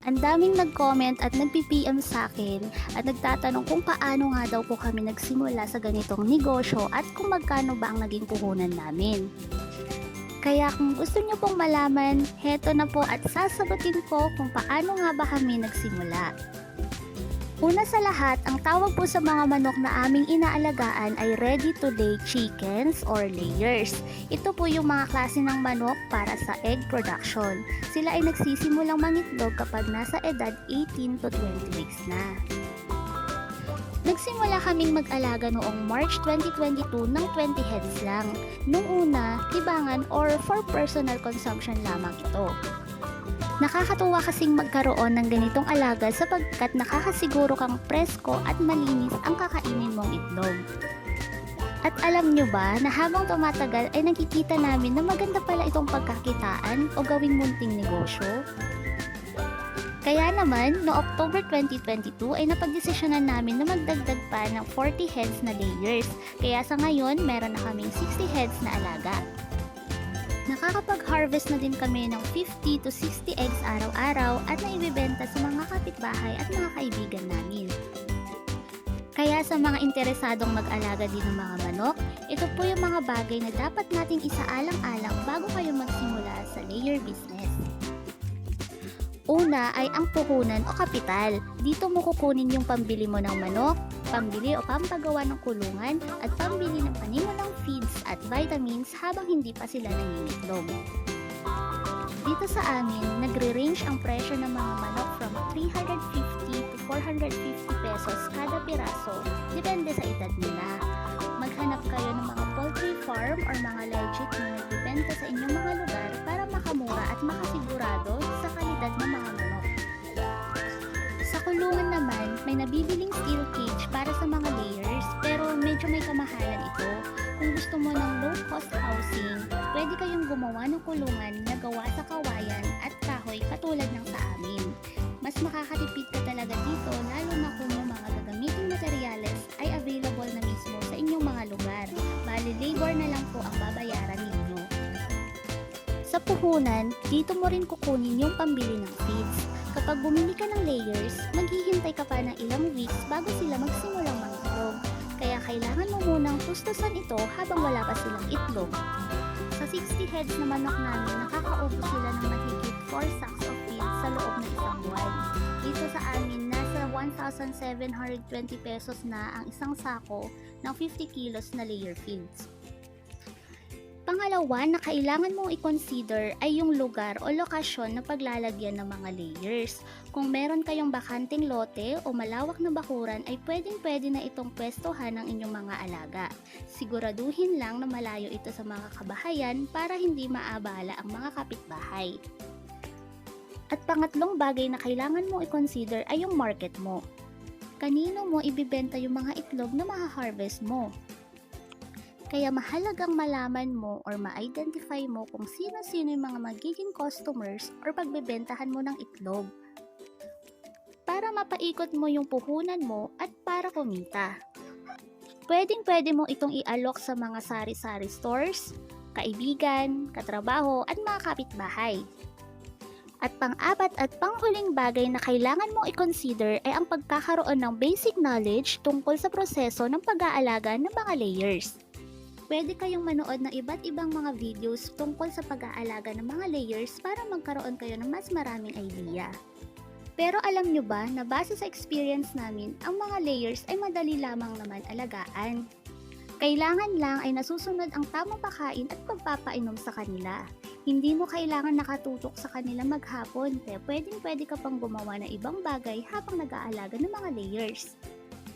Ang daming nag-comment at nagpi-PM sa akin at nagtatanong kung paano nga daw po kami nagsimula sa ganitong negosyo at kung magkano ba ang naging puhunan namin. Kaya kung gusto nyo pong malaman, heto na po at sasagutin ko kung paano nga ba kami nagsimula. Una sa lahat, ang tawag po sa mga manok na aming inaalagaan ay ready-to-lay chickens or layers. Ito po yung mga klase ng manok para sa egg production. Sila ay nagsisimulang mangitlog kapag nasa edad 18 to 20 weeks na. Nagsimula kaming mag-alaga noong March 2022 ng 20 heads lang. Nung una, libangan or for personal consumption lamang ito. Nakakatuwa kasing magkaroon ng ganitong alaga sapagkat nakakasiguro kang presko at malinis ang kakainin mong itlog. At alam nyo ba na habang tumatagal ay nakikita namin na maganda pala itong pagkakitaan o gawing munting negosyo? Kaya naman, no October 2022 ay napagdesisyonan namin na magdagdag pa ng 40 heads na layers. Kaya sa ngayon, meron na kaming 60 heads na alaga. Nakakapag-harvest na din kami ng 50 to 60 eggs araw-araw at naibibenta sa mga kapitbahay at mga kaibigan namin. Kaya sa mga interesadong mag-alaga din ng mga manok, ito po yung mga bagay na dapat nating isaalang-alang bago kayo magsimula sa layer business. Una ay ang puhunan o kapital. Dito mo kukunin yung pambili mo ng manok, pambili o pampagawa ng kulungan, at pambili ng panimulang feeds at vitamins habang hindi pa sila nangingitlog. Dito sa amin, nagre-range ang presyo ng mga manok from 350 to 450 pesos kada piraso, depende sa edad nila. Maghanap kayo ng mga poultry farm or mga legit na nagbibenta sa inyong mga lugar para makamura at makasigurado sa kalidad ng mga manok. Sa kulungan naman, may nabibiling steel cage para sa mga layers pero medyo may kamahalan ito. Kung gusto mo ng low-cost housing, pwede kayong gumawa ng kulungan na gawa sa kawayan at kahoy katulad ng sa amin. Mas makakatipid ka talaga dito lalo na kung yung mga gagamiting materyales ay available na mismo sa inyong mga lugar. Bali, labor na lang po ang babayaran ninyo. Sa puhunan, dito mo rin kukunin yung pambili ng feeds. Kapag bumili ka ng layers, maghihintay ka pa ng ilang weeks bago sila magsimulang mangitlog. Kaya kailangan mo munang tustusan ito habang wala pa silang itlog. Sa 60 heads na manok namin, nakakaubos sila ng mahigit 4 sacks of feed sa loob ng isang buwan. Dito sa amin, nasa 1,720 pesos na ang isang sako ng 50 kilos na layer feeds. Pangalawa na kailangan mong i-consider ay yung lugar o lokasyon na paglalagyan ng mga layers. Kung meron kayong bakanting lote o malawak na bakuran ay pwedeng-pwede na itong pwestohan ng inyong mga alaga. Siguraduhin lang na malayo ito sa mga kabahayan para hindi maabala ang mga kapitbahay. At pangatlong bagay na kailangan mong i-consider ay yung market mo. Kanino mo ibibenta yung mga itlog na maha-harvest mo? Kaya mahalagang malaman mo or ma-identify mo kung sino-sino yung mga magiging customers or pagbebentahan mo ng itlog. Para mapaikot mo yung puhunan mo at para kumita. Pwedeng-pwede mo itong i-alok sa mga sari-sari stores, kaibigan, katrabaho at mga kapitbahay. At pang-apat at panghuling bagay na kailangan mong i-consider ay ang pagkakaroon ng basic knowledge tungkol sa proseso ng pag-aalaga ng mga layers. Pwede kayong manood ng iba't ibang mga videos tungkol sa pag-aalaga ng mga layers para magkaroon kayo ng mas maraming idea. Pero alam nyo ba na base sa experience namin, ang mga layers ay madali lamang naman alagaan. Kailangan lang ay nasusunod ang tamang pagkain at pagpapainom sa kanila. Hindi mo kailangan nakatutok sa kanila maghapon, kaya pwede ka pang gumawa ng ibang bagay habang nag-aalaga ng mga layers.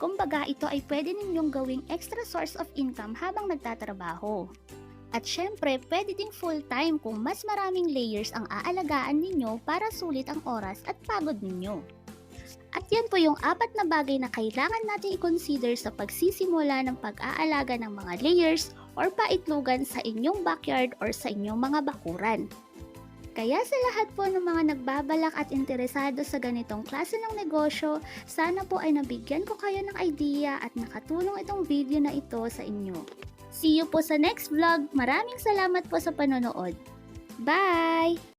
Kumbaga, ito ay pwede ninyong gawing extra source of income habang nagtatrabaho. At syempre, pwede ding full-time kung mas maraming layers ang aalagaan ninyo para sulit ang oras at pagod ninyo. At yan po yung 4 na bagay na kailangan natin i-consider sa pagsisimula ng pag-aalaga ng mga layers or paitlugan sa inyong backyard or sa inyong mga bakuran. Kaya sa lahat po ng mga nagbabalak at interesado sa ganitong klase ng negosyo, sana po ay nabigyan ko kayo ng idea at nakatulong itong video na ito sa inyo. See you po sa next vlog. Maraming salamat po sa panonood. Bye!